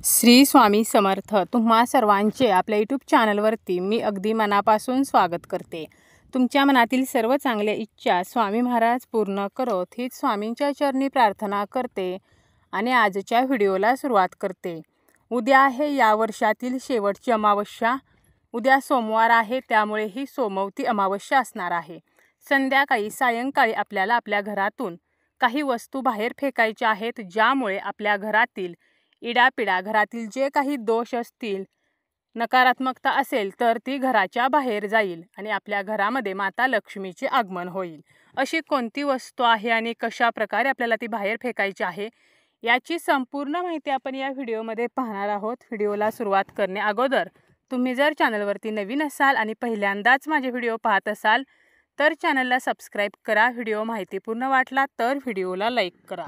श्री स्वामी समर्थ. तुम्हा सर्वांचे आपल्या यूट्यूब चॅनलवरती मी अगदी मनापासून स्वागत करते. तुमच्या मनातील सर्व चांगल्या इच्छा स्वामी महाराज पूर्ण करोत हीच स्वामींच्या चरणी प्रार्थना करते आणि आजच्या व्हिडिओला सुरुवात करते. उद्या आहे या वर्षातील शेवटची अमावस्या. उद्या सोमवार आहे, त्यामुळे ही सोमवती अमावस्या असणार आहे. संध्याकाळी सायंकाळी आपल्याला आपल्या घरातून काही वस्तू बाहेर फेकायच्या आहेत, ज्यामुळे आपल्या घरातील इडापिडा, घरातील जे काही दोष असतील, नकारात्मकता असेल तर ती घराच्या बाहेर जाईल आणि आपल्या घरामध्ये माता लक्ष्मीचे आगमन होईल. अशी कोणती वस्तू आहे आणि कशा प्रकारे आपल्याला ती बाहेर फेकायची आहे याची संपूर्ण माहिती आपण या व्हिडिओमध्ये पाहणार आहोत. व्हिडिओला सुरुवात करण्या अगोदर तुम्ही जर चॅनलवरती नवीन असाल आणि पहिल्यांदाच माझे व्हिडिओ पाहत असाल तर चॅनलला सबस्क्राईब करा. व्हिडिओ माहितीपूर्ण वाटला तर व्हिडिओला लाईक करा.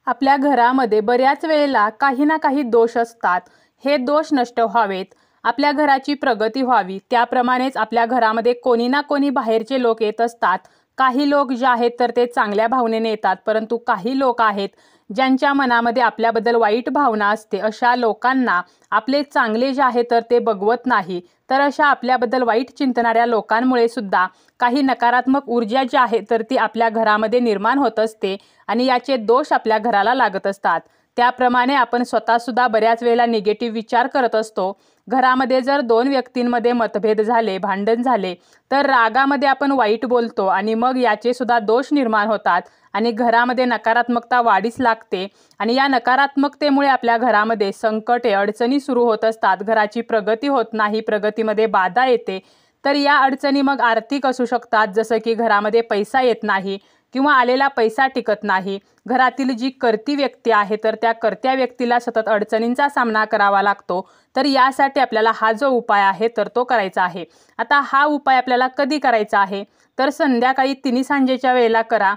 आपल्या घरामध्ये बऱ्याच वेळेला काही ना काही दोष असतात. हे दोष नष्ट व्हावेत, आपल्या घराची प्रगती व्हावी, त्याप्रमाणेच आपल्या घरामध्ये कोणी ना कोणी बाहेरचे लोक येत असतात. काही लोक जे आहेत तर ते चांगल्या भावनेने येतात, परंतु काही लोक आहेत ज्यांच्या मनामध्ये आपल्याबद्दल वाईट भावना असते. अशा लोकांना आपले चांगले जे आहे तर ते बघवत नाही. तर अशा आपल्याबद्दल वाईट चिंतणाऱ्या लोकांमुळे सुद्धा काही नकारात्मक ऊर्जा जी आहे तर ती आपल्या घरामध्ये निर्माण होत असते आणि याचे दोष आपल्या घराला लागत असतात. त्याप्रमाणे आपण स्वतःसुद्धा बऱ्याच वेळेला निगेटिव्ह विचार करत असतो. घरामध्ये जर दोन व्यक्तींमध्ये मतभेद झाले, भांडण झाले तर रागामध्ये आपण वाईट बोलतो आणि मग याचे सुद्धा दोष निर्माण होतात आणि घरामध्ये नकारात्मकता वाढीस लागते आणि या नकारात्मकतेमुळे आपल्या घरामध्ये संकटे, अडचणी सुरू होत असतात. घराची प्रगती होत नाही, प्रगतीमध्ये बाधा येते. तर या अडचणी मग आर्थिक असू शकतात, जसं की घरामध्ये पैसा येत नाही किंवा आलेला पैसा टिकत नाही. घरातील जी कर्ती व्यक्ती आहे तर त्या कर्त्या व्यक्तीला सतत अडचणींचा सामना करावा लागतो. तर यासाठी आपल्याला हा जो उपाय आहे तर तो करायचा आहे. आता हा उपाय आपल्याला कधी करायचा आहे तर संध्याकाळी तिन्ही सांजेच्या वेळेला करा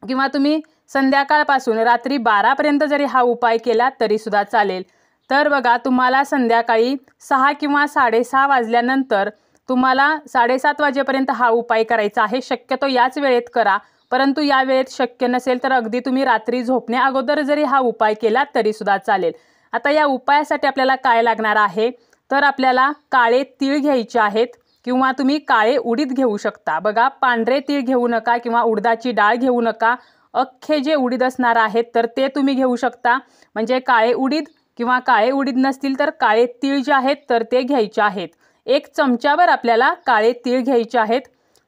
किंवा तुम्ही संध्याकाळपासून रात्री 12पर्यंत जरी हा उपाय केला तरी सुद्धा चालेल. तर बघा, तुम्हाला संध्याकाळी 6 किंवा 6:30 वाजल्यानंतर तुम्हाला 7:30 वाजेपर्यंत हा उपाय करायचा आहे. शक्यतो याच वेळेत करा, परंतु या वेळेत शक्य नसेल तर अगदी तुम्ही रात्री झोपण्या अगोदर जरी हा उपाय केला तरी सुद्धा चालेल. आता या उपायासाठी आपल्याला काय लागणार आहे तर आपल्याला काळे तीळ घ्यायचे आहेत किंवा तुम्ही काळे उडीद घेऊ शकता. बघा, पांढरे तीळ घेऊ नका किंवा उडदाची डाळ घेऊ नका. अख्खे जे उडीद असणार आहेत तर ते तुम्ही घेऊ शकता. म्हणजे काळे उडीद किंवा काळे उडीद नसतील तर काळे तीळ जे आहेत तर ते घ्यायचे आहेत. 1 चमचाभर आपल्याला काळे तीळ घ्यायचे आहेत.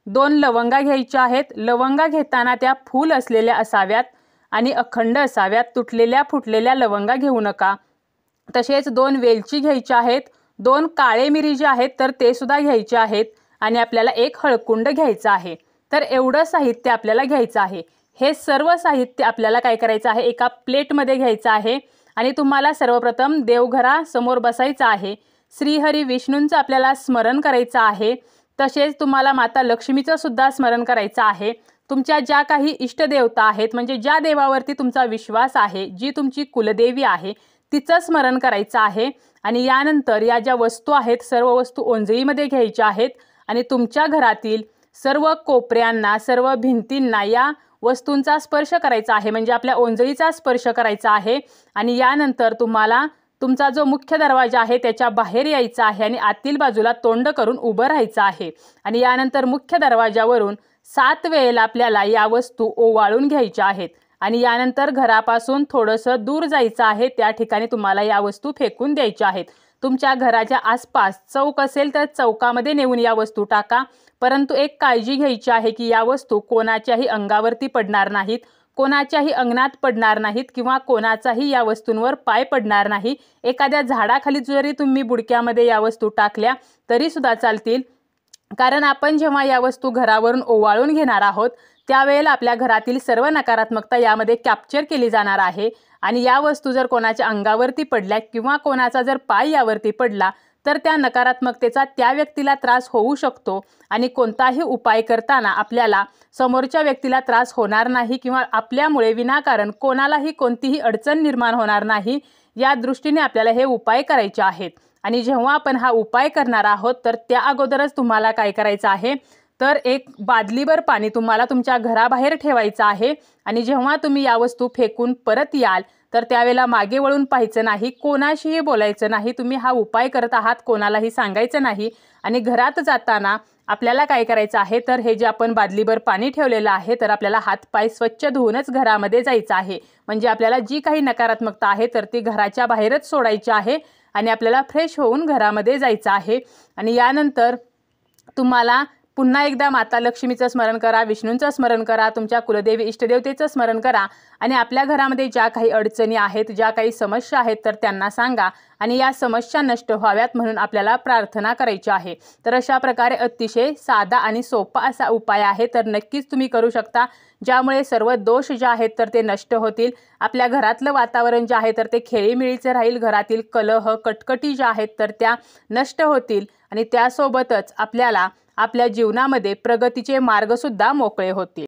2 लवंगा घ्यायच्या आहेत. लवंगा घेताना त्या फूल असलेल्या असाव्यात आणि अखंड असाव्यात. तुटलेल्या फुटलेल्या लवंगा घेऊ नका. तसेच 2 वेलची घ्यायच्या आहेत. 2 काळे मिरी जे आहेत तर ते सुद्धा घ्यायचे आहेत आणि आपल्याला 1 हळकुंड घ्यायचा आहे. तर एवढं साहित्य आपल्याला घ्यायचं आहे. हे सर्व साहित्य आपल्याला काय करायचं आहे, एका प्लेटमध्ये घ्यायचं आहे आणि तुम्हाला सर्वप्रथम देवघरासमोर बसायचं आहे. श्रीहरी विष्णूंचं आपल्याला स्मरण करायचं आहे. तसेच तुम्हाला माता लक्ष्मीचं सुद्धा स्मरण करायचं आहे. तुमच्या ज्या काही इष्टदेवता आहेत, म्हणजे ज्या देवावरती तुमचा विश्वास आहे, जी तुमची कुलदेवी आहे तिचं स्मरण करायचं आहे. आणि यानंतर या ज्या वस्तू आहेत सर्व वस्तू ओंजळीमध्ये घ्यायच्या आहेत आणि तुमच्या घरातील सर्व कोपऱ्यांना, सर्व भिंतींना या वस्तूंचा स्पर्श करायचा आहे. म्हणजे आपल्या ओंजळीचा स्पर्श करायचा आहे. आणि यानंतर तुम्हाला तुमचा जो मुख्य दरवाजा आहे त्याच्या बाहेर यायचा आहे आणि आतील बाजूला तोंड करून उभं राहायचं आहे. आणि यानंतर मुख्य दरवाजावरून 7 वेळेला आपल्याला या वस्तू ओवाळून घ्यायच्या आहेत आणि यानंतर घरापासून थोडंसं दूर जायचं आहे. त्या ठिकाणी तुम्हाला या वस्तू फेकून द्यायच्या आहेत. तुमच्या घराच्या आसपास चौक असेल तर चौकामध्ये नेऊन या वस्तू टाका. परंतु एक काळजी घ्यायची आहे की या वस्तू कोणाच्याही अंगावरती पडणार नाहीत, कोणाच्याही अंगणात पडणार नाहीत किंवा कोणाचाही या वस्तूंवर पाय पडणार नाही. एखाद्या झाडाखाली जरी तुम्ही बुडक्यामध्ये या वस्तू टाकल्या तरी सुद्धा चालतील. कारण आपण जेव्हा या वस्तू घरावरून ओवाळून घेणार आहोत त्यावेळेला आपल्या घरातील सर्व नकारात्मकता यामध्ये कॅप्चर केली जाणार आहे आणि या वस्तू जर कोणाच्या अंगावरती पडल्या किंवा कोणाचा जर पाय यावरती पडला तर त्या नकारात्मकतेचा त्या व्यक्तीला त्रास होऊ शकतो आणि कोणताही उपाय करताना आपल्याला समोरच्या व्यक्तीला त्रास होणार नाही किंवा आपल्यामुळे विनाकारण कोणालाही कोणतीही अडचण निर्माण होणार नाही. या दृष्टीने आपल्याला हे उपाय करायचे आहेत. आणि जेव्हा आपण हा उपाय करणार आहोत तर त्या अगोदरच तुम्हाला काय करायचं आहे तर 1 बादलीभर पाणी तुम्हाला तुमच्या घराबाहेर ठेवायचं आहे आणि जेव्हा तुम्ही या वस्तू फेकून परत याल तर त्यावेळेला मागे वळून पाहायचं नाही, कोणाशीही बोलायचं नाही. तुम्ही हा उपाय करत आहात कोणालाही सांगायचं नाही. आणि घरात जाताना आपल्याला काय करायचं आहे, तर हे जे आपण बादलीभर पाणी ठेवलेलं आहे, तर आपल्याला हातपाय स्वच्छ धुवूनच घरामध्ये जायचं आहे. म्हणजे आपल्याला जी काही नकारात्मकता आहे तर ती घराच्या बाहेरच सोडायची आहे आणि आपल्याला फ्रेश होऊन घरामध्ये जायचं आहे. आणि यानंतर तुम्हाला पुन्हा एकदा माता लक्ष्मीचं स्मरण करा, विष्णूंचं स्मरण करा, तुमच्या कुलदेवी इष्टदेवतेचं स्मरण करा आणि आपल्या घरामध्ये ज्या काही अडचणी आहेत, ज्या काही समस्या आहेत तर त्यांना सांगा आणि या समस्या नष्ट व्हाव्यात म्हणून आपल्याला प्रार्थना करायची आहे. तर अशा प्रकारे अतिशय साधा आणि सोपा असा उपाय आहे, तर नक्कीच तुम्ही करू शकता, ज्यामुळे सर्व दोष जे आहेत तर ते नष्ट होतील. आपल्या घरातलं वातावरण जे आहे तर ते खेळीमेळीचं राहील. घरातील कलह, कटकटी ज्या आहेत तर त्या नष्ट होतील आणि त्यासोबतच आपल्याला आपल्या जीवनामध्ये प्रगतीचे मार्ग सुद्धा मोकळे होतील.